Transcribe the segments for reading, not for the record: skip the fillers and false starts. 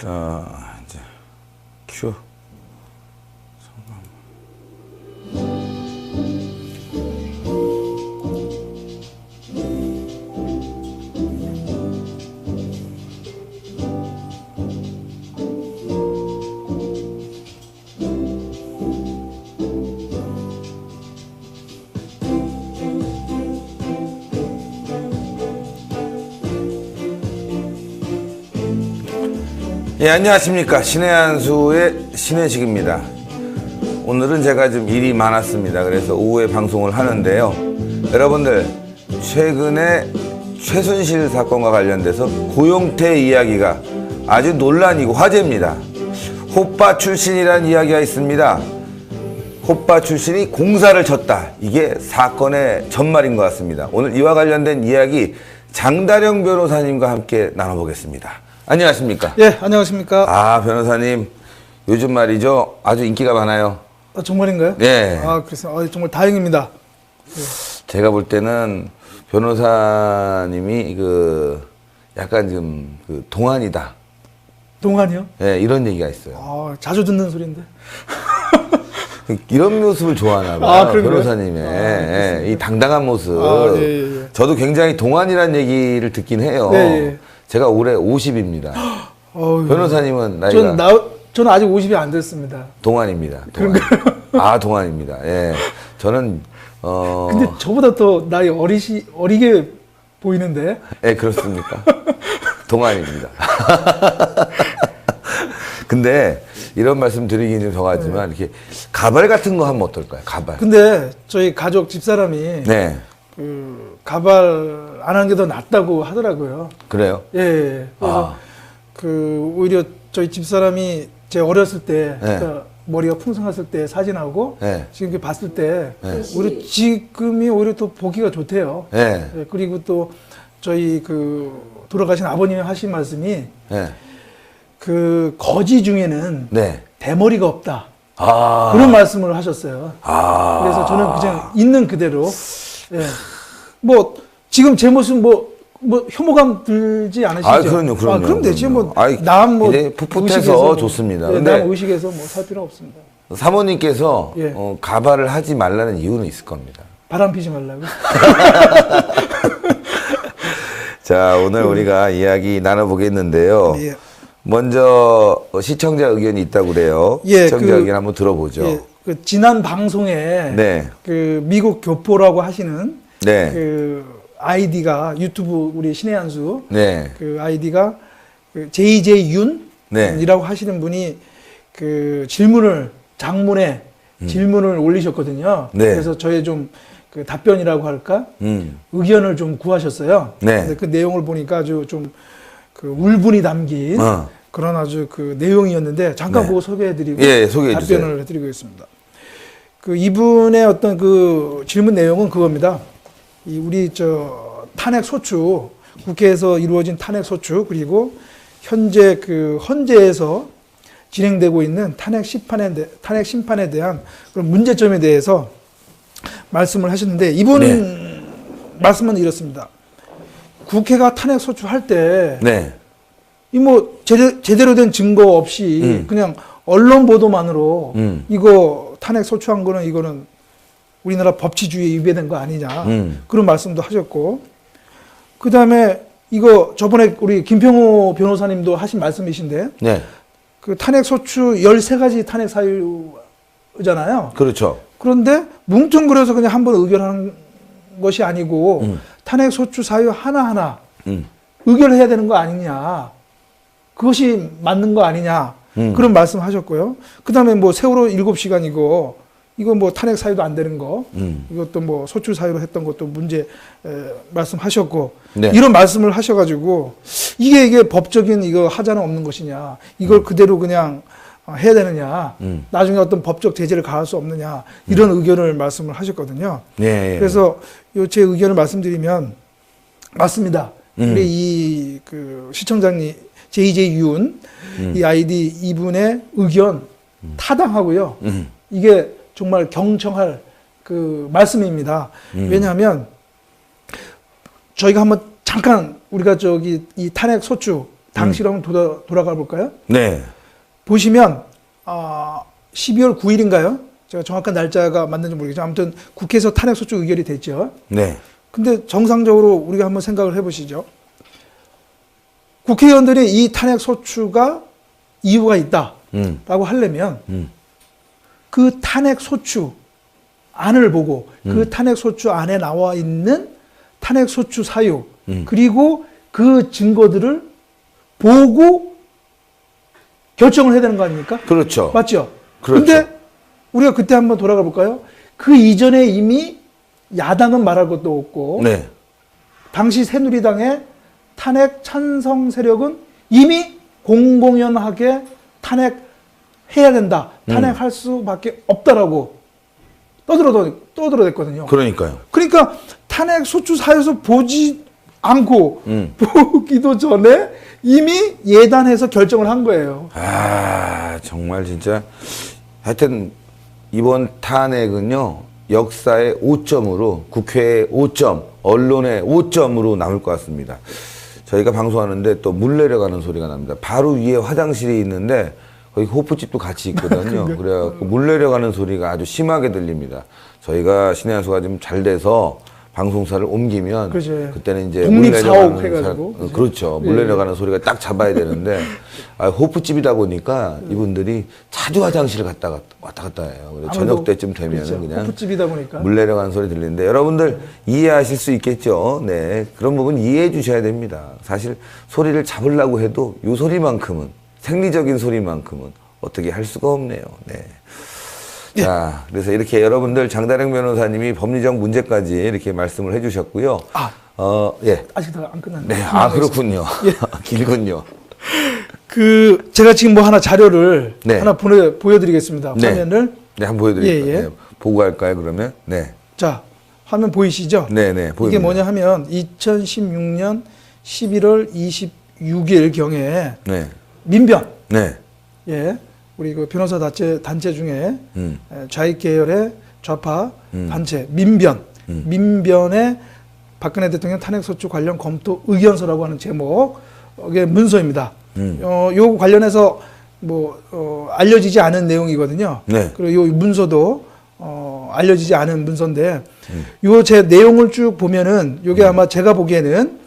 이제 큐. 예, 안녕하십니까. 신의 한수의 신혜식입니다. 오늘은 제가 좀 일이 많았습니다. 그래서 오후에 방송을 하는데요. 여러분들, 최근에 최순실 사건과 관련돼서 고용태 이야기가 아주 논란이고 화제입니다. 호빠 출신이라는 이야기가 있습니다. 호빠 출신이 공사를 쳤다. 이게 사건의 전말인 것 같습니다. 오늘 이와 관련된 이야기 장다령 변호사님과 함께 나눠보겠습니다. 안녕하십니까? 예, 안녕하십니까? 아, 변호사님, 요즘 말이죠, 아주 인기가 많아요. 아, 정말인가요? 네. 아, 그래서 정말 다행입니다. 제가 볼 때는 변호사님이 약간 좀 동안이다. 동안이요? 네, 이런 얘기가 있어요. 아, 자주 듣는 소리인데. 이런 모습을 좋아하나 봐요. 아, 변호사님의 이 당당한 모습. 아, 예. 저도 굉장히 동안이라는 얘기를 듣긴 해요. 예. 제가 올해 50입니다. 변호사님은 나이가? 저는 아직 50이 안 됐습니다. 동안입니다. 아, 동안입니다. 예. 저는, 근데 저보다 더 나이 어리게 보이는데? 예, 그렇습니까? 동안입니다. 근데 이런 말씀 드리긴 좀 정하지만 이렇게 가발 같은 거 하면 어떨까요? 가발. 근데 저희 가족 집사람이 네. 가발 안 하는 게 더 낫다고 하더라고요. 그래요? 예. 그래서 오히려 저희 집사람이 제 어렸을 때 그러니까 머리가 풍성했을 때 사진하고 지금 이렇게 봤을 때 오히려 지금이 오히려 더 보기가 좋대요. 예, 그리고 또 저희 돌아가신 아버님이 하신 말씀이 거지 중에는 대머리가 없다. 그런 말씀을 하셨어요. 그래서 저는 그냥 있는 그대로 뭐 지금 제 모습 뭐 혐오감 들지 않으시죠? 아, 그럼요. 그럼 되지 뭐. 풋풋해서 좋습니다. 네, 남 의식에서 뭐 살 필요 없습니다. 사모님께서 가발을 하지 말라는 이유는 있을 겁니다. 바람 피지 말라고. 자, 오늘 우리가 이야기 나눠보겠는데요. 예. 먼저 시청자 의견이 있다고 그래요. 시청자 의견 한번 들어보죠. 지난 방송에 미국 교포라고 하시는 아이디가 유튜브 우리 신의 한수 아이디가 JJ윤이라고 하시는 분이 장문에 질문을 올리셨거든요. 그래서 저의 좀 답변이라고 할까 의견을 좀 구하셨어요. 근데 그 내용을 보니까 아주 좀 울분이 담긴 그런 아주 내용이었는데 잠깐 보고 소개해드리고 답변을 해드리고 있습니다. 이분의 어떤 질문 내용은 그겁니다. 우리 탄핵 소추, 국회에서 이루어진 탄핵 소추, 그리고 현재 헌재에서 진행되고 있는 탄핵 심판에 대한 그런 문제점에 대해서 말씀을 하셨는데, 이분 말씀은 이렇습니다. 국회가 탄핵 소추할 때, 제대로 된 증거 없이 그냥 언론 보도만으로 이거 탄핵 소추한 거는 이거는 우리나라 법치주의에 위배된 거 아니냐. 그런 말씀도 하셨고. 그 다음에 이거 저번에 우리 김평호 변호사님도 하신 말씀이신데. 탄핵 소추 13가지 탄핵 사유잖아요. 그렇죠. 그런데 뭉뚱그려서 그냥 한번 의결하는 것이 아니고 탄핵 소추 사유 하나하나 의결해야 되는 거 아니냐. 그것이 맞는 거 아니냐. 그런 말씀 하셨고요. 그 다음에 세월호 7시간이고 이거 탄핵 사유도 안 되는 거, 이것도 소추 사유로 했던 것도 문제 말씀하셨고 이런 말씀을 하셔가지고 이게 법적인 이거 하자는 없는 것이냐, 이걸 그대로 그냥 해야 되느냐, 나중에 어떤 법적 제재를 가할 수 없느냐 이런 의견을 말씀을 하셨거든요. 그래서 제 의견을 말씀드리면 맞습니다. 우리 이 시청자님 JJ윤 이 아이디 이분의 의견 타당하고요. 이게 정말 경청할 말씀입니다. 왜냐하면 저희가 한번 잠깐 우리가 이 탄핵 소추 당시로 한번 돌아가 볼까요? 네. 보시면 12월 9일인가요? 제가 정확한 날짜가 맞는지 모르겠지만 아무튼 국회에서 탄핵소추 의결이 됐죠. 네. 근데 정상적으로 우리가 한번 생각을 해보시죠. 국회의원들이 이 탄핵소추가 이유가 있다라고 하려면 그 탄핵소추 안을 보고 그 탄핵소추 안에 나와 있는 탄핵소추 사유 그리고 그 증거들을 보고 결정을 해야 되는 거 아닙니까? 그렇죠. 맞죠? 그렇죠. 근데 우리가 그때 한번 돌아가 볼까요? 그 이전에 이미 야당은 말할 것도 없고 네. 당시 새누리당의 탄핵 찬성 세력은 이미 공공연하게 탄핵해야 된다. 탄핵할 수밖에 없다라고 떠들어댔거든요. 그러니까요. 그러니까 탄핵 소추 사유서 보지 않고 보기도 전에 이미 예단해서 결정을 한 거예요. 정말 진짜 하여튼 이번 탄핵은요. 역사의 5점으로 국회의 5점, 언론의 5점으로 남을 것 같습니다. 저희가 방송하는데 또 물 내려가는 소리가 납니다. 바로 위에 화장실이 있는데 거기 호프집도 같이 있거든요. 그래갖고 물 내려가는 소리가 아주 심하게 들립니다. 저희가 신의 한 수가 좀 잘 돼서 방송사를 옮기면 그렇죠. 그때는 이제 독립사옥 해가지고 그렇죠. 물 내려가는 소리가 딱 잡아야 되는데 호프집이다 보니까 이분들이 자주 화장실을 왔다 갔다 해요. 그래서 저녁 때쯤 되면 그렇죠. 그냥 호프집이다 보니까 물 내려가는 소리 들리는데 여러분들 이해하실 수 있겠죠. 네, 그런 부분 이해해 주셔야 됩니다. 사실 소리를 잡으려고 해도 이 소리만큼은 생리적인 소리만큼은 어떻게 할 수가 없네요. 네. 자, 그래서 이렇게 여러분들 장다령 변호사님이 법리적 문제까지 이렇게 말씀을 해주셨고요. 예. 아직 다 안 끝났네요. 네, 그렇군요. 길군요. 제가 지금 뭐 하나 자료를 네. 하나 보여드리겠습니다. 네. 화면을. 네, 한번 보여드릴게요. 예. 네, 보고 갈까요, 그러면? 네. 자, 화면 보이시죠? 네네, 보입니다. 이게 뭐냐 하면 2016년 11월 26일 경에 네. 민변. 네. 예. 우리 그 변호사 단체 중에 좌익 계열의 좌파 단체 민변의 박근혜 대통령 탄핵소추 관련 검토 의견서라고 하는 제목의 문서입니다. 요 관련해서 알려지지 않은 내용이거든요. 네. 그리고 요 문서도 알려지지 않은 문서인데 요 제 내용을 쭉 보면은 요게 아마 제가 보기에는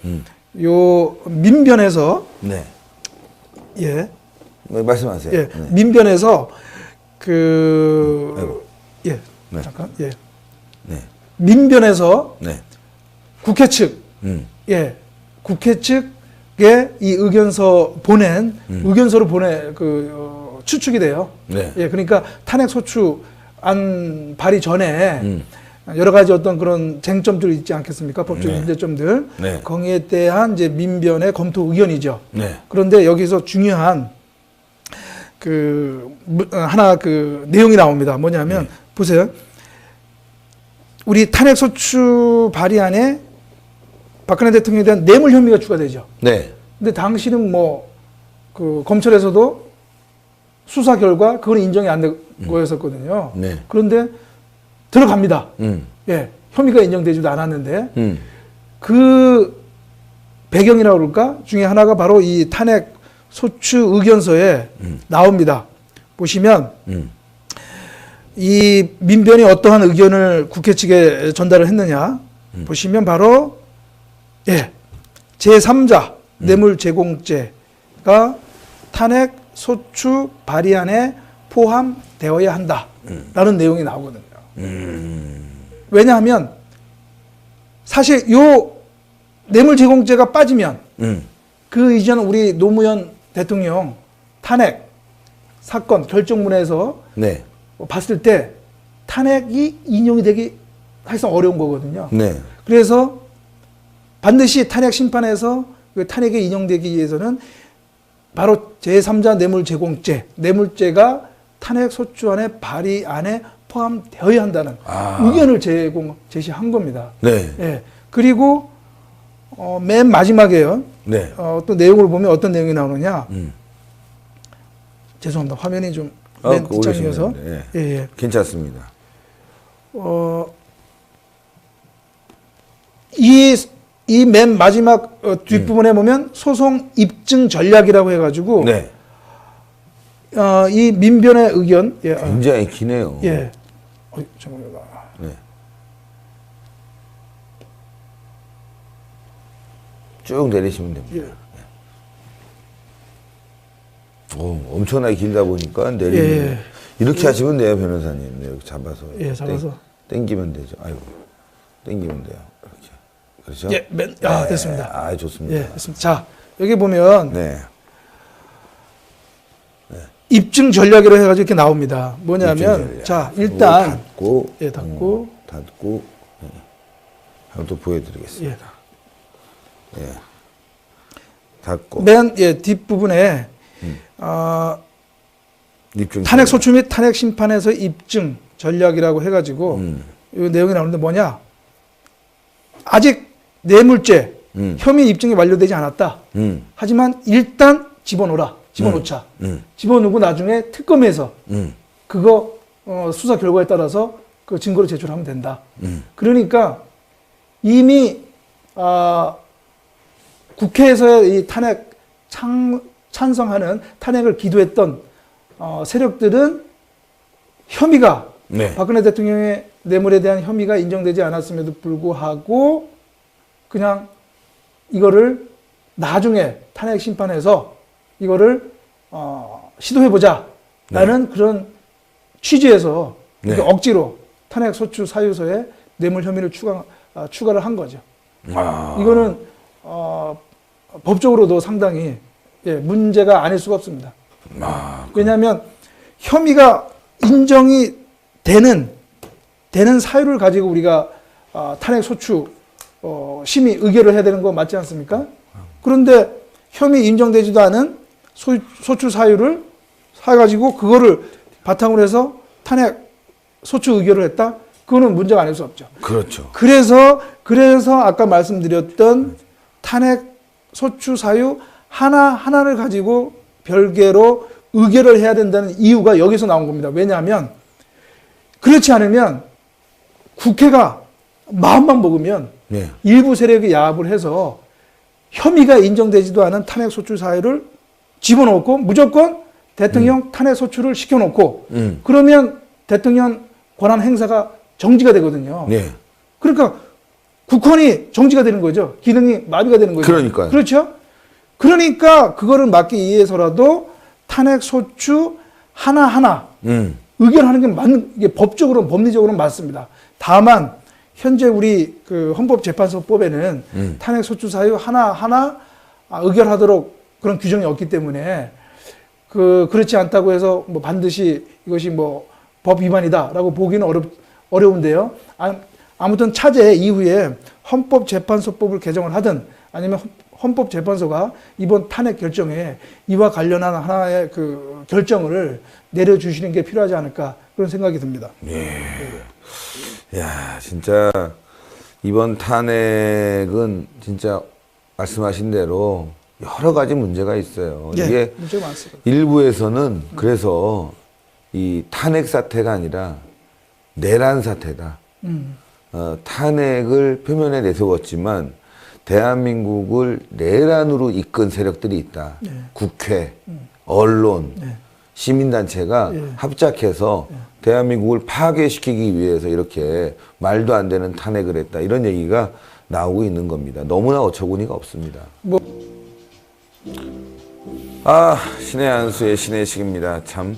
요 민변에서 네. 예. 말씀하세요. 예, 네. 민변에서 네. 잠깐, 예, 네. 민변에서 네. 국회 측, 국회 측에 이 의견서 보낸 의견서를 추측이 돼요. 네. 예, 그러니까 탄핵 소추 안 발의 전에 여러 가지 어떤 그런 쟁점들이 있지 않겠습니까? 법적인 문제점들. 네. 거기에 대한 이제 민변의 검토 의견이죠. 네. 그런데 여기서 중요한 하나 내용이 나옵니다. 뭐냐면 보세요. 우리 탄핵소추 발의안에 박근혜 대통령에 대한 뇌물 혐의가 추가되죠. 네. 근데 당시는 검찰에서도 수사 결과 그건 인정이 안 된 거였었거든요. 네. 그런데 들어갑니다. 예, 혐의가 인정되지도 않았는데 그 배경이라고 그럴까 중에 하나가 바로 이 탄핵 소추 의견서에 나옵니다. 보시면 이 민변이 어떠한 의견을 국회 측에 전달을 했느냐 보시면 바로 제3자 뇌물 제공죄가 탄핵 소추 발의안에 포함되어야 한다라는 내용이 나오거든요. 왜냐하면 사실 요 뇌물 제공죄가 빠지면 그 이전 우리 노무현 대통령 탄핵 사건 결정문에서 네. 봤을 때 탄핵이 인용이 되기 사실상 어려운 거거든요. 네. 그래서 반드시 탄핵 심판에서 그 탄핵에 인용되기 위해서는 바로 제3자 뇌물 제공죄, 뇌물죄가 탄핵 소추안의 발의안에 포함되어야 한다는 의견을 제시한 겁니다. 네. 예. 그리고 맨 마지막에요. 네. 또 내용을 보면 어떤 내용이 나오느냐. 죄송합니다. 화면이 좀 맨 뒷장이어서. 네. 예. 괜찮습니다. 이 이 맨 마지막 뒷부분에 보면 소송 입증 전략이라고 해가지고 네. 이 민변의 의견 굉장히 기네요. 예. 잠깐만요. 네. 쭉 내리시면 됩니다. 예. 엄청나게 길다 보니까 내리면 예. 이렇게 하시면 돼요, 변호사님. 네, 이렇게 잡아서. 예, 잡아서. 땡기면 되죠. 아이고, 땡기면 돼요. 이렇게. 그렇죠? 예, 됐습니다. 아, 좋습니다. 예, 됐습니다. 자, 여기 보면 네. 입증 전략이라고 해가지고 이렇게 나옵니다. 뭐냐면, 입증 전략. 자, 일단 닫고, 예, 닫고, 닫고, 예. 한번 또 보여드리겠습니다. 예. 닫고. 맨 뒷부분에 입증 탄핵 전략. 소추 및 탄핵 심판에서 입증 전략이라고 해가지고 이 내용이 나오는데 뭐냐? 아직 뇌물죄 혐의 입증이 완료되지 않았다. 하지만 일단 집어넣자. 집어넣고 나중에 특검에서 그거 수사 결과에 따라서 그 증거를 제출하면 된다. 그러니까 이미 국회에서의 이 탄핵 찬성하는 탄핵을 기도했던 세력들은 혐의가 네. 박근혜 대통령의 뇌물에 대한 혐의가 인정되지 않았음에도 불구하고 그냥 이거를 나중에 탄핵 심판에서 이거를 시도해보자라는 그런 취지에서 네. 억지로 탄핵 소추 사유서에 뇌물 혐의를 추가를 한 거죠. 아. 이거는 법적으로도 상당히 문제가 아닐 수가 없습니다. 왜냐하면 혐의가 인정이 되는 사유를 가지고 우리가 탄핵 소추 심의 의결을 해야 되는 거 맞지 않습니까? 그런데 혐의 인정되지도 않은 소추 사유를 사가지고 그거를 바탕으로 해서 탄핵 소추 의결을 했다? 그거는 문제가 아닐 수 없죠. 그렇죠. 그래서 아까 말씀드렸던 탄핵 소추 사유 하나를 가지고 별개로 의결을 해야 된다는 이유가 여기서 나온 겁니다. 왜냐하면 그렇지 않으면 국회가 마음만 먹으면 네. 일부 세력이 야합을 해서 혐의가 인정되지도 않은 탄핵 소추 사유를 집어넣고 무조건 대통령 탄핵 소추를 시켜놓고 그러면 대통령 권한 행사가 정지가 되거든요. 네. 그러니까 국권이 정지가 되는 거죠. 기능이 마비가 되는 거죠. 그러니까요. 그렇죠? 그러니까 그거를 막기 위해서라도 탄핵 소추 하나하나 의결하는 게 이게 법적으로 법리적으로는 맞습니다. 다만 현재 우리 그 헌법재판소법에는 탄핵 소추 사유 하나하나 의결하도록 그런 규정이 없기 때문에 그렇지 않다고 해서 뭐 반드시 이것이 뭐 법 위반이다라고 보기는 어려운데요. 아무튼 차제 이후에 헌법재판소법을 개정을 하든 아니면 헌법재판소가 이번 탄핵 결정에 이와 관련한 하나의 그 결정을 내려주시는 게 필요하지 않을까 그런 생각이 듭니다. 예. 야, 진짜 이번 탄핵은 진짜 말씀하신 대로 여러 가지 문제가 있어요. 예, 이게 문제가 많습니다. 일부에서는 그래서 이 탄핵 사태가 아니라 내란 사태다. 탄핵을 표면에 내세웠지만 대한민국을 내란으로 이끈 세력들이 있다. 네. 국회, 언론, 네. 시민단체가 예. 합작해서 대한민국을 파괴시키기 위해서 이렇게 말도 안 되는 탄핵을 했다. 이런 얘기가 나오고 있는 겁니다. 너무나 어처구니가 없습니다. 신의 한수의 신의 식입니다. 참.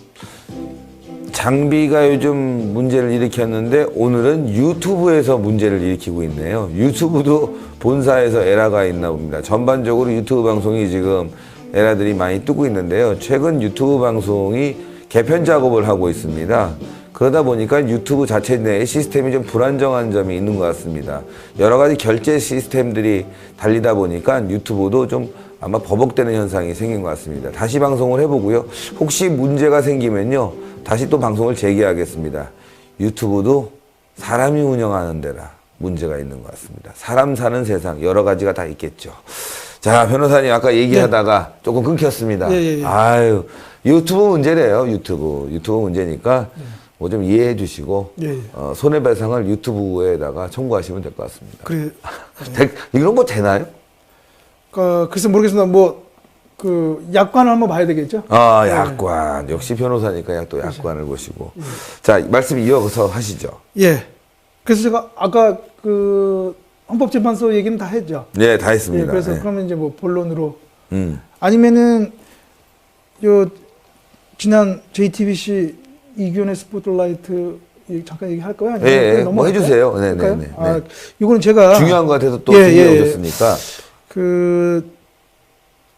장비가 요즘 문제를 일으켰는데 오늘은 유튜브에서 문제를 일으키고 있네요. 유튜브도 본사에서 에러가 있나 봅니다. 전반적으로 유튜브 방송이 지금 에러들이 많이 뜨고 있는데요. 최근 유튜브 방송이 개편 작업을 하고 있습니다. 그러다 보니까 유튜브 자체 내 시스템이 좀 불안정한 점이 있는 것 같습니다. 여러 가지 결제 시스템들이 달리다 보니까 유튜브도 좀 아마 버벅대는 현상이 생긴 것 같습니다. 다시 방송을 해보고요. 혹시 문제가 생기면요. 다시 또 방송을 재개하겠습니다. 유튜브도 사람이 운영하는 데라 문제가 있는 것 같습니다. 사람 사는 세상 여러 가지가 다 있겠죠. 자, 변호사님 아까 얘기하다가 조금 끊겼습니다. 예. 아유, 유튜브 문제래요. 유튜브 문제니까 뭐 좀 이해해 주시고 예, 예. 손해배상을 유튜브에다가 청구하시면 될 것 같습니다. 그래. 이런 거 되나요? 글쎄 모르겠습니다. 그 약관을 한번 봐야 되겠죠. 아, 예. 약관. 역시 변호사니까 또 약관을 보시고. 자, 말씀 이어서 하시죠. 예. 그래서 제가 아까 그 헌법재판소 얘기는 다 했죠. 네, 다 예, 했습니다. 그래서 네. 그러면 이제 뭐 본론으로 아니면은 지난 JTBC 이규현의 스포트라이트 잠깐 얘기할 거야? 아니면 예, 그냥 뭐 넘어갈까요? 해주세요. 네, 할까요? 네, 네. 아, 이거는 제가 중요한 것 같아서 또 예, 준비해 예, 예. 오셨으니까.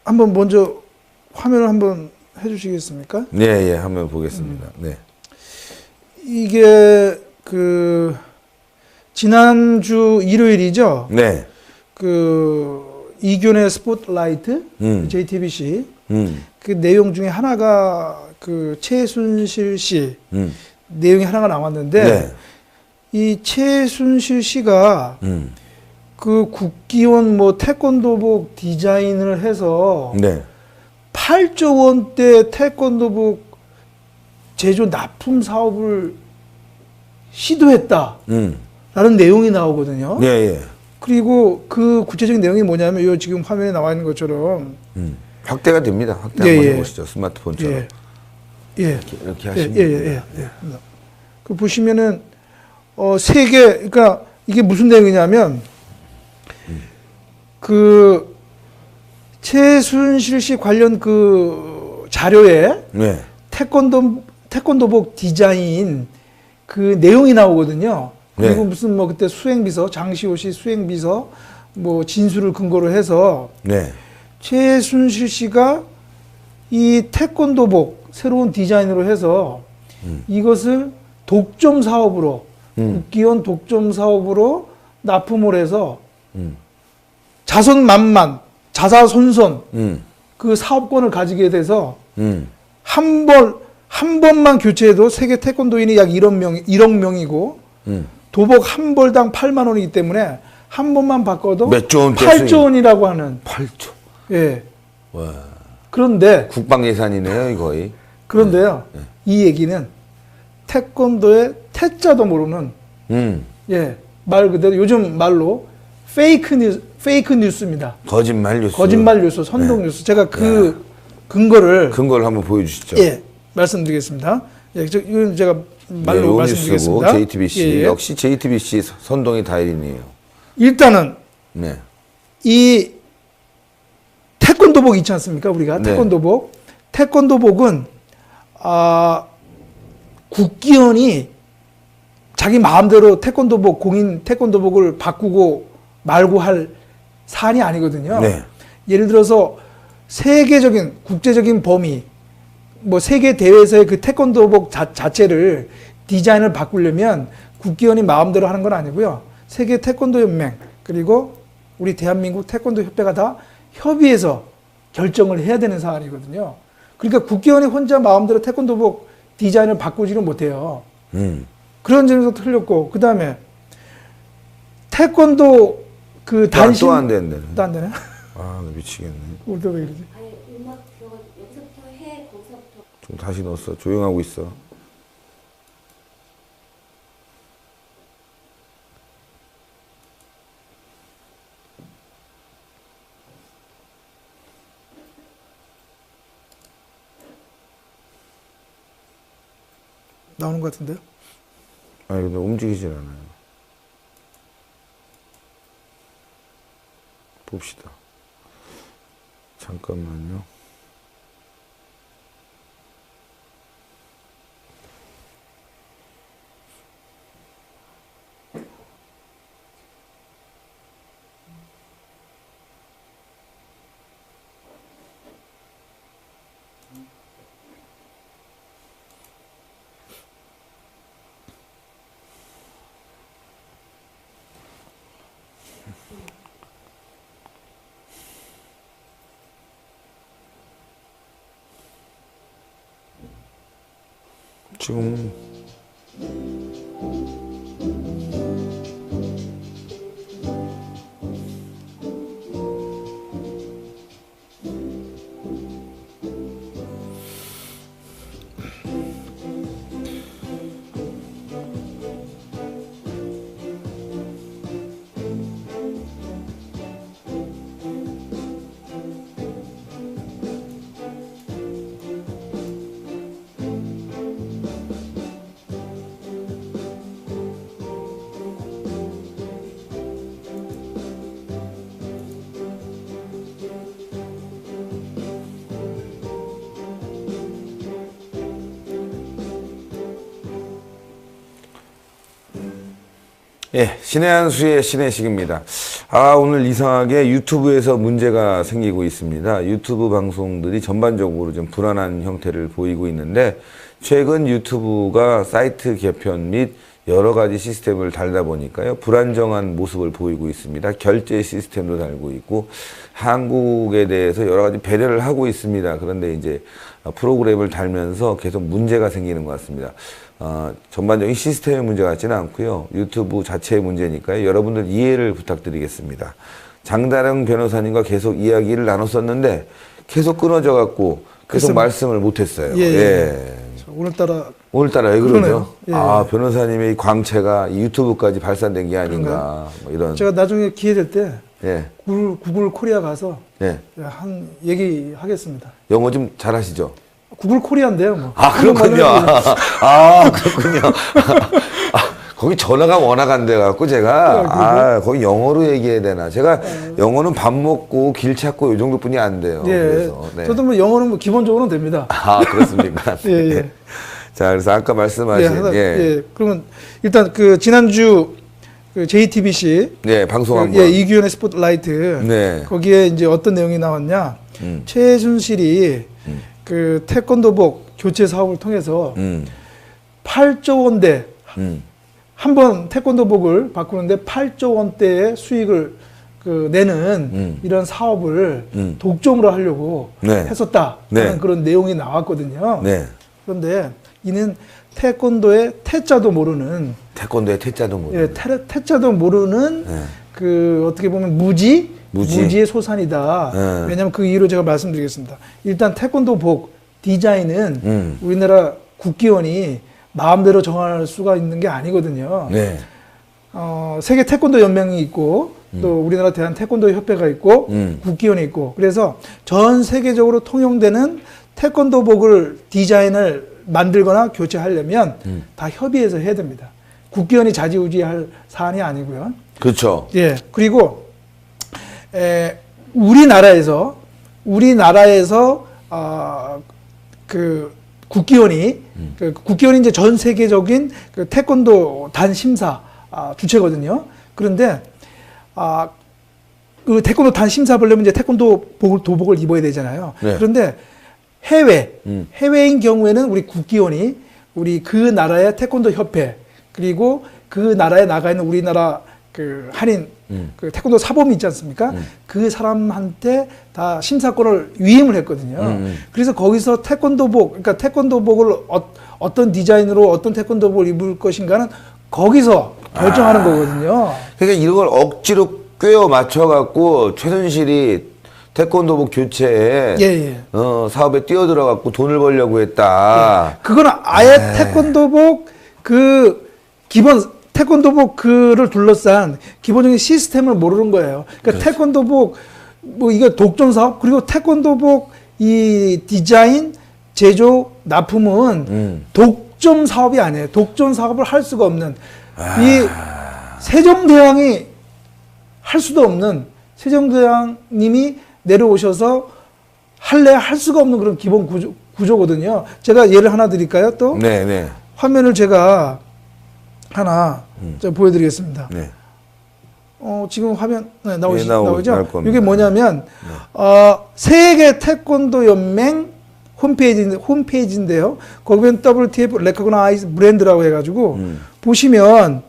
한번 먼저 화면을 한번 해주시겠습니까? 네, 예, 한번 보겠습니다. 네. 이게 지난주 일요일이죠. 네. 이규현의 스포트라이트 JTBC 그 내용 중에 하나가 최순실 씨 내용이 하나가 나왔는데 네. 이 최순실 씨가 국기원 태권도복 디자인을 해서 네. 8조 원대 태권도복 제조 납품 사업을 시도했다라는 내용이 나오거든요. 예, 예. 그리고 그 구체적인 내용이 뭐냐면 요 지금 화면에 나와 있는 것처럼 확대가 됩니다. 확대 예, 한번 예. 해보시죠. 스마트폰처럼. 예. 예. 이렇게 예, 하시면 예, 됩니다. 예, 예. 그 보시면은 세 개, 그러니까 이게 무슨 내용이냐면 최순실 씨 관련 자료에 네. 태권도복 디자인 내용이 나오거든요. 그리고 네. 무슨 그때 수행비서 장시호 씨 수행비서 진술을 근거로 해서 네. 최순실 씨가 이 태권도복 새로운 디자인으로 해서 이것을 독점 사업으로 국기원 독점 사업으로 납품을 해서 자선만만 자사손손 그 사업권을 가지게 돼서 한 번만 교체해도 세계 태권도인이 약 1억 명이고 도복 한 벌당 8만 원이기 때문에 한 번만 바꿔도 몇조 원 8조 원이라고 하는 8조. 예. 와. 그런데 국방 예산이네요, 거의. 그런데요. 이 얘기는 태권도의 태자도 모르는 말 그대로 요즘 말로 페이크 뉴스입니다. 거짓말 뉴스. 거짓말 뉴스, 선동 뉴스. 제가 근거를 한번 보여주시죠. 예, 말씀드리겠습니다. 예, 이건 제가 말로 네, 말씀드리겠습니다. 뉴스고 JTBC 예, 예. 역시 JTBC 선동이 다일이네요. 일단은 네. 이 태권도복 있지 않습니까? 우리가 네. 태권도복은 국기원이 자기 마음대로 공인 태권도복을 바꾸고 말고 할 사안이 아니거든요. 네. 예를 들어서 세계적인 국제적인 범위 세계 대회에서의 태권도복 자체를 디자인을 바꾸려면 국기원이 마음대로 하는 건 아니고요. 세계 태권도 연맹 그리고 우리 대한민국 태권도 협회가 다 협의해서 결정을 해야 되는 사안이거든요. 그러니까 국기원이 혼자 마음대로 태권도복 디자인을 바꾸지는 못해요. 그런 점에서 틀렸고, 그 다음에 태권도 단신 또 안 되는데. 또 안 되네. 아, 나 미치겠네. 우리 또 왜 이러지? 아니 음악 들어가 여기서부터 해 거기서부터 좀 다시 넣었어. 조용하고 있어. 나오는 것 같은데요? 아니, 근데 움직이질 않아요. 봅시다. 잠깐만요. 지금 예, 신의 한 수의 신의식입니다. 아, 오늘 이상하게 유튜브에서 문제가 생기고 있습니다. 유튜브 방송들이 전반적으로 좀 불안한 형태를 보이고 있는데, 최근 유튜브가 사이트 개편 및 여러 가지 시스템을 달다 보니까요, 불안정한 모습을 보이고 있습니다. 결제 시스템도 달고 있고, 한국에 대해서 여러 가지 배려를 하고 있습니다. 그런데 이제 프로그램을 달면서 계속 문제가 생기는 것 같습니다. 전반적인 시스템의 문제 같지는 않고요. 유튜브 자체의 문제니까요. 여러분들 이해를 부탁드리겠습니다. 장다령 변호사님과 계속 이야기를 나눴었는데 계속 끊어져 갖고 계속 글쎄, 말씀을 못했어요. 예, 예. 오늘따라 왜 그러죠? 그러네요. 예. 아, 변호사님의 이 광채가 이 유튜브까지 발산된 게 아닌가. 뭐 이런. 제가 나중에 기회 될 때 예. 구글 코리아 가서 예. 한 얘기하겠습니다. 영어 좀 잘하시죠? 구글 코리아인데요, 뭐. 아, 그렇군요. 아, 그렇군요. 거기 전화가 워낙 안 돼갖고 제가, 거기 영어로 얘기해야 되나. 제가 영어는 밥 먹고 길 찾고 요 정도뿐이 안 돼요. 예. 그래서, 네. 저도 뭐 영어는 뭐 기본적으로는 됩니다. 아, 그렇습니까? 예, 예. 네. 자, 그래서 아까 예, 말씀하신, 예. 그러면 일단 그 지난주 그 JTBC 네, 방송한 그, 거. 예, 이규현의 스포트라이트. 네. 거기에 이제 어떤 내용이 나왔냐. 최순실이 그 태권도복 교체 사업을 통해서 8조 원대 한 번 태권도복을 바꾸는데 8조 원대의 수익을 그 내는 이런 사업을 독점으로 하려고 네. 했었다라는 네. 그런 내용이 나왔거든요. 네. 그런데 이는 태권도의 태자도 모르는 태권도의 태자도 모르는. 예, 태자도 모르는 네. 그 어떻게 보면 무지의 소산이다. 네. 왜냐하면 그 이유로 제가 말씀드리겠습니다. 일단 태권도복 디자인은 우리나라 국기원이 마음대로 정할 수가 있는 게 아니거든요. 네. 세계 태권도 연맹이 있고 또 우리나라 대한 태권도 협회가 있고 국기원이 있고 그래서 전 세계적으로 통용되는 태권도복을 디자인을 만들거나 교체하려면 다 협의해서 해야 됩니다. 국기원이 좌지우지할 사안이 아니고요. 그렇죠. 예. 그리고 우리나라에서 그 국기원이 국기원이 이제 전 세계적인 그 태권도 단 심사 주체거든요. 그런데 그 태권도 단 심사 보려면 이제 태권도 도복을 입어야 되잖아요. 네. 그런데 해외인 경우에는 우리 국기원이 우리 그 나라의 태권도 협회 그리고 그 나라에 나가 있는 우리나라 그 한인 그 태권도 사범이 있지 않습니까? 그 사람한테 다 심사권을 위임을 했거든요. 그래서 거기서 그러니까 태권도복을 어떤 디자인으로 어떤 태권도복을 입을 것인가는 거기서 결정하는 거거든요. 그러니까 이걸 억지로 꿰어 맞춰갖고 최순실이 태권도복 교체에 사업에 뛰어들어갖고 돈을 벌려고 했다. 그건 아예 태권도복 태권도복 그를 둘러싼 기본적인 시스템을 모르는 거예요. 그러니까 태권도복 뭐 이거 독점 사업 그리고 태권도복 이 디자인 제조 납품은 독점 사업이 아니에요. 독점 사업을 할 수가 없는 이 세종대왕이 할 수도 없는 세종대왕님이 내려오셔서 할 수가 없는 그런 기본 구조거든요. 제가 예를 하나 드릴까요? 또 네. 화면을 제가 하나 보여드리겠습니다. 네. 지금 화면 나오죠? 나올 겁니다. 이게 뭐냐면 세계 태권도 연맹 홈페이지인데요. 거기 보면 WTF Recognize 브랜드라고 해가지고 보시면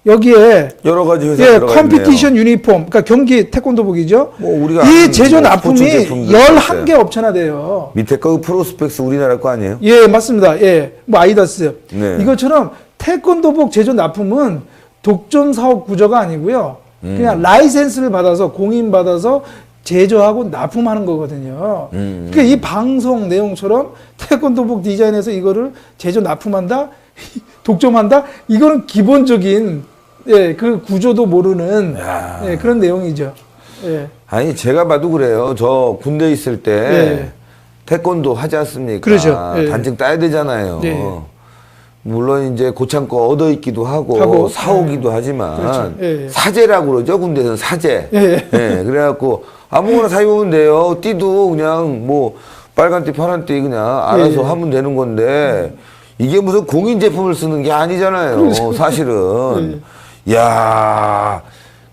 여기에 여러 가지 회사 들어가 있네요. 컴피티션 유니폼, 그러니까 경기 태권도복이죠. 뭐 우리가 이 제조 납품이 스포츠 제품들 11개 업체나 돼요. 밑에 거 프로스펙스 우리나라 거 아니에요? 예, 맞습니다. 예, 뭐 아이다스. 네. 이것처럼 태권도복 제조 납품은 독점 사업 구조가 아니고요. 그냥 라이센스를 받아서 공인받아서 제조하고 납품하는 거거든요. 그러니까 이 방송 내용처럼 태권도복 디자인해서 이거를 제조 납품한다, 독점한다. 이거는 기본적인 그 구조도 모르는 그런 내용이죠. 예. 아니 제가 봐도 그래요. 저 군대 있을 때 태권도 하지 않습니까? 그렇죠. 예. 단증 따야 되잖아요. 예. 물론 이제 고창거 얻어 있기도 하고 사오기도 하지만 그렇죠. 예. 사제라고 그러죠. 군대에서는 사제. 예. 그래갖고 아무거나 사 입으면 돼요. 띠도 그냥 뭐 빨간 띠 파란 띠 그냥 알아서 하면 되는 건데 이게 무슨 공인 제품을 쓰는 게 아니잖아요. 그렇죠. 사실은 야,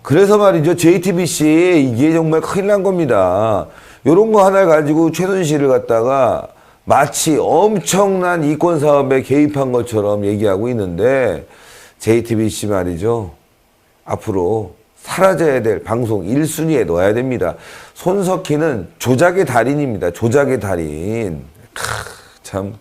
그래서 말이죠. JTBC 이게 정말 큰일 난 겁니다. 요런 거 하나 가지고 최순실을 갖다가 마치 엄청난 이권 사업에 개입한 것처럼 얘기하고 있는데 JTBC 말이죠. 앞으로 사라져야 될 방송 1순위에 넣어야 됩니다. 손석희는 조작의 달인입니다. 조작의 달인. 참.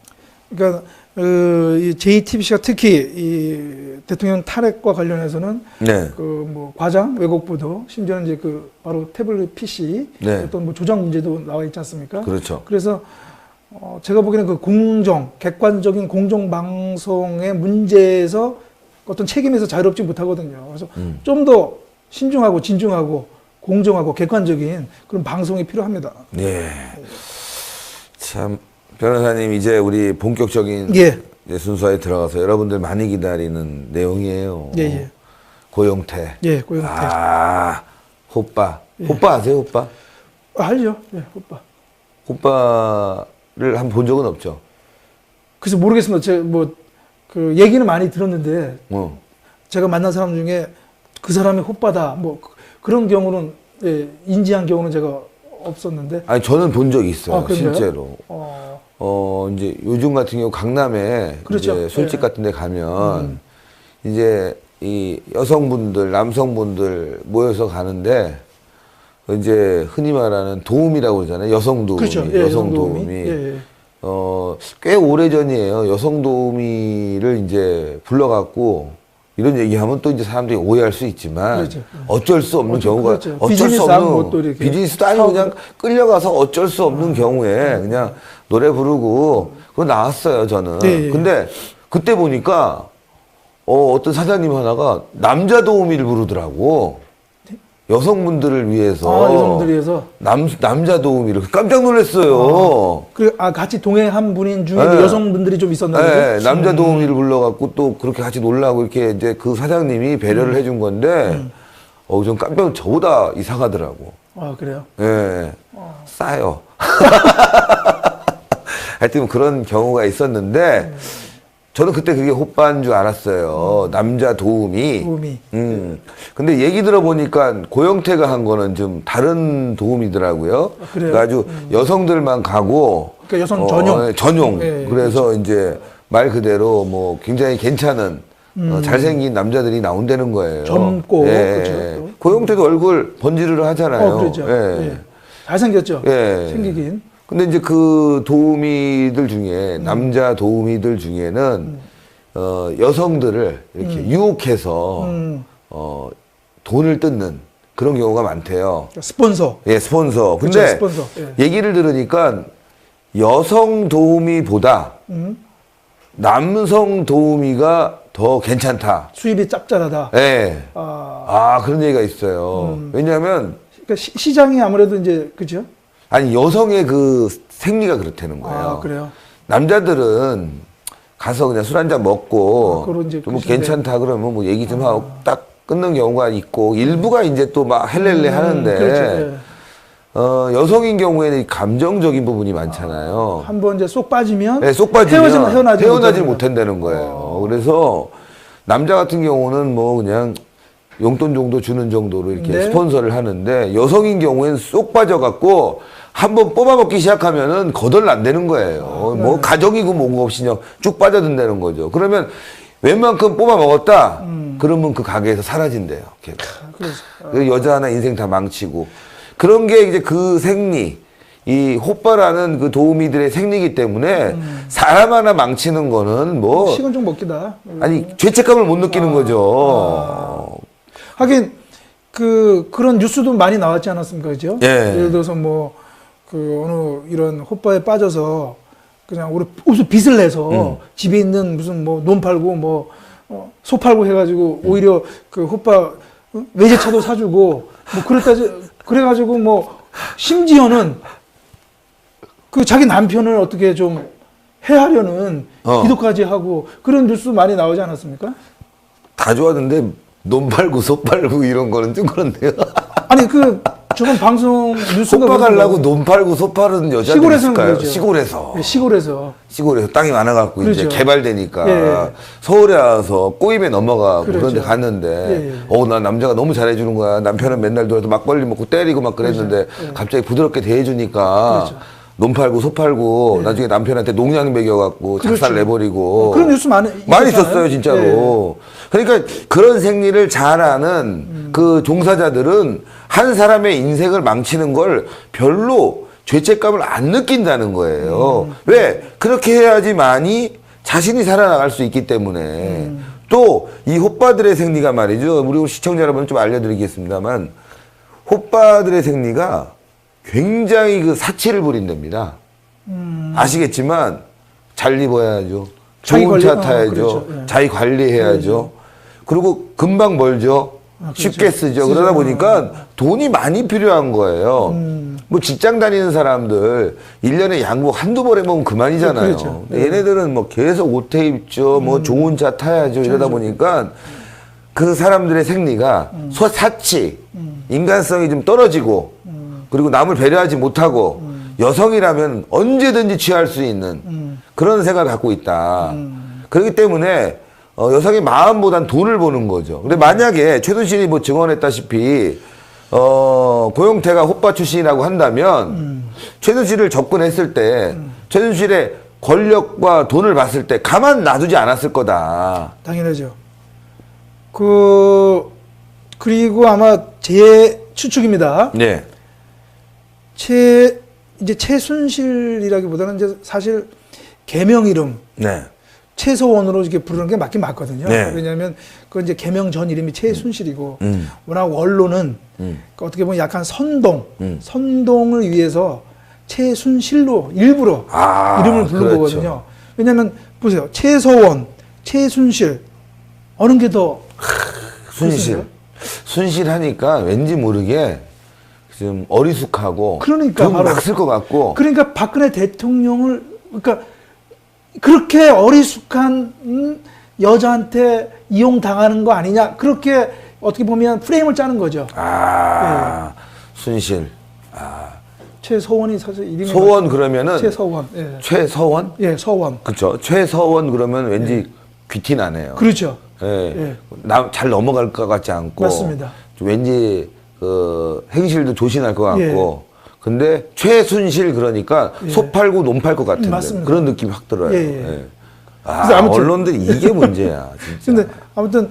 그러니까 이 JTBC가 특히 이 대통령 탈핵과 관련해서는 네. 그 뭐 과장 왜곡보도 심지어는 이제 그 바로 태블릿 PC 네. 어떤 뭐 조작 문제도 나와 있지 않습니까? 그렇죠. 그래서 제가 보기에는 그 공정, 객관적인 공정 방송의 문제에서 어떤 책임에서 자유롭지 못하거든요. 그래서 좀 더 신중하고 진중하고 공정하고 객관적인 그런 방송이 필요합니다. 네. 참 변호사님 이제 우리 본격적인 예. 이제 순서에 들어가서 여러분들 많이 기다리는 내용이에요. 예, 예. 고영태. 예, 고영태. 아, 호빠. 예. 호빠 아세요, 호빠? 알죠? 예, 오빠. 호빠를 한 번 본 적은 없죠. 그래서 모르겠습니다. 제가 뭐 그 얘기는 많이 들었는데 어. 제가 만난 사람 중에 그 사람이 호빠다 뭐 그런 경우는 예, 인지한 경우는 제가 없었는데. 아니 저는 본 적이 있어요, 아, 그런가요? 실제로. 이제 요즘 같은 경우 강남에 그렇죠. 이제 술집 예. 같은 데 가면 이제 이 여성분들, 남성분들 모여서 가는데 이제 흔히 말하는 도우미라고 그러잖아요. 여성 도우미. 그렇죠. 예, 여성 여성 도우미. 도우미. 예, 예. 꽤 오래전이에요. 여성 도우미를 이제 불러갖고 이런 얘기하면 또 이제 사람들이 오해할 수 있지만 그렇죠. 어쩔 수 없는 경우가 그렇죠. 어쩔 비즈니스 수 하고 없는 또 이렇게 비즈니스도 아니고 그냥 끌려가서 어쩔 수 없는 경우에 그냥 노래 부르고 그거 나왔어요 저는. 네. 근데 그때 보니까 어떤 사장님 하나가 남자 도우미를 부르더라고. 여성분들을 위해서. 아, 여성분들 위해서. 남자 도우미를 깜짝 놀랐어요. 같이 동행한 분인 중에 네. 여성분들이 좀 있었나요? 네, 남자 도우미를 불러갖고 또 그렇게 같이 놀라고 이렇게 이제 그 사장님이 배려를 해준 건데, 좀 깜짝 저보다 이상하더라고. 아, 그래요? 예, 싸요. 하여튼 그런 경우가 있었는데, 저는 그때 그게 호빠인 줄 알았어요. 남자 도우미. 도우미. 근데 얘기 들어보니까 고영태가 한 거는 좀 다른 도우미더라고요. 아, 그래요? 그러니까 아주 여성들만 가고. 그러니까 여성 전용. 전용. 네, 그래서 이제 말 그대로 뭐 굉장히 괜찮은 잘생긴 남자들이 나온다는 거예요. 젊고. 예. 그렇죠. 고영태도 얼굴 번지르르 하잖아요. 그렇죠. 예. 예. 잘생겼죠? 예. 생기긴. 근데 이제 그 도우미들 중에 남자 도우미들 중에는 여성들을 이렇게 유혹해서 돈을 뜯는 그런 경우가 많대요. 스폰서. 예, 스폰서. 그렇죠, 근데 스폰서. 예. 얘기를 들으니까 여성 도우미보다 남성 도우미가 더 괜찮다. 수입이 짭짤하다. 예. 아, 그런 얘기가 있어요. 왜냐하면 그러니까 시장이 아무래도 이제 그죠? 아니 여성의 그 생리가 그렇다는 거예요. 아, 그래요? 남자들은 가서 그냥 술 한잔 먹고 그런 이제 좀 뭐 그러신데. 괜찮다 그러면 뭐 얘기 좀 하고 딱 끊는 경우가 있고 일부가 이제 또 막 헬렐레 하는데 그렇죠. 예. 여성인 경우에는 감정적인 부분이 많잖아요. 한번 이제 쏙 빠지면 네, 쏙 빠지면 헤어나지 못한다는 거예요. 그래서 남자 같은 경우는 뭐 그냥 용돈 정도 주는 정도로 이렇게 네. 스폰서를 하는데 여성인 경우에는 쏙 빠져갖고 한번 뽑아먹기 시작하면은 거덜 안 되는 거예요. 뭐 가정이고 뭐고 없이 그냥 쭉 빠져든다는 거죠. 그러면 웬만큼 뽑아먹었다? 그러면 그 가게에서 사라진대요. 걔가. 그 여자 하나 인생 다 망치고. 그런 게 이제 그 생리, 이 호빠라는 그 도우미들의 생리이기 때문에 사람 하나 망치는 거는 뭐 식은 좀 먹기다. 아니 죄책감을 못 느끼는 거죠. 하긴 그런 뉴스도 많이 나왔지 않았습니까, 그죠? 예. 예를 들어서 뭐 어느 이런 호빠에 빠져서 그냥 우리 무슨 빚을 내서 집에 있는 무슨 뭐 논 팔고 뭐 소 팔고 해가지고 오히려 그 호빠 외제차도 사주고 뭐 그래가지고 뭐 심지어는 그 자기 남편을 어떻게 좀 해하려는 기도까지 하고 그런 뉴스 많이 나오지 않았습니까? 다 좋았는데 논 팔고 소 팔고 이런 거는 좀 그런데요. 아니 저건 방송 뉴스가 호빠 그러는 가려고 거예요. 논 팔고 소 파는 여자들 시골에서는 있을까요? 그러죠. 시골에서. 예, 시골에서. 시골에서 땅이 많아갖고 이제 그렇죠. 개발되니까 예. 서울에 와서 꼬임에 넘어가고 그렇죠. 그런 데 갔는데 예. 나 남자가 너무 잘해주는 거야. 남편은 맨날 들어서 막걸리 먹고 때리고 막 그랬는데 그렇죠. 예. 갑자기 부드럽게 대해주니까 그렇죠. 논 팔고 소 팔고 나중에 남편한테 농약 먹여갖고 작살 그렇죠. 내버리고 그런 뉴스 많이 많이 있었잖아요. 있었어요 진짜로. 그러니까 그런 생리를 잘하는 그 종사자들은 한 사람의 인생을 망치는 걸 별로 죄책감을 안 느낀다는 거예요. 왜? 그렇게 해야지만이 자신이 살아나갈 수 있기 때문에. 또 이 호빠들의 생리가 말이죠. 우리 시청자 여러분 좀 알려드리겠습니다만 호빠들의 생리가 굉장히 그 사치를 부린답니다. 아시겠지만 잘 입어야죠. 자기 좋은 관리, 차 타야죠. 그렇죠. 예. 자기 관리해야죠. 그리고 금방 벌죠. 그렇죠. 쉽게 쓰죠. 쓰죠. 그러다 보니까 돈이 많이 필요한 거예요. 뭐 직장 다니는 사람들 1년에 양복 한두 벌 해먹으면 그만이잖아요. 그렇죠. 근데 얘네들은 뭐 계속 옷에 입죠. 뭐 좋은 차 타야죠. 이러다 보니까 그 사람들의 생리가 사치, 인간성이 좀 떨어지고 그리고 남을 배려하지 못하고 여성이라면 언제든지 취할 수 있는 그런 생각을 갖고 있다. 그렇기 때문에 여성의 마음보단 돈을 보는 거죠. 근데 만약에 최순실이 뭐 증언했다시피 고용태가 호빠 출신이라고 한다면 최순실을 접근했을 때 최순실의 권력과 돈을 봤을 때 가만 놔두지 않았을 거다. 당연하죠. 그리고 아마 제 추측입니다. 네. 이제 최순실이라기보다는 이제 사실 개명 이름 네. 최서원으로 이렇게 부르는 게 맞긴 맞거든요. 네. 왜냐하면 그 이제 개명 전 이름이 최순실이고 워낙 언론은 그 어떻게 보면 약간 선동을 위해서 최순실로 일부러 이름을 부른 그렇죠. 거거든요. 왜냐하면 보세요, 최서원, 최순실 어느 게 더 순실. 순실하니까 왠지 모르게 좀 어리숙하고 그러니까 돈 바로 막 쓸 것 같고 그러니까 박근혜 대통령을 그러니까 그렇게 어리숙한 여자한테 이용당하는 거 아니냐 그렇게 어떻게 보면 프레임을 짜는 거죠. 순실. 최서원이 사실 이름이 소원 그러면은 최서원. 예. 최서원? 예, 서원. 그쵸. 최서원 그러면 왠지 귀티 나네요. 그렇죠. 예. 예. 잘 넘어갈 것 같지 않고. 맞습니다. 좀 왠지 그 행실도 조신할 것 예. 같고. 근데 최순실 그러니까 소 팔고 논 팔 것 같은데 맞습니다. 그런 느낌이 확 들어요. 예, 예. 예. 그래서 아무튼- 언론들이 이게 문제야. 진짜. 근데 아무튼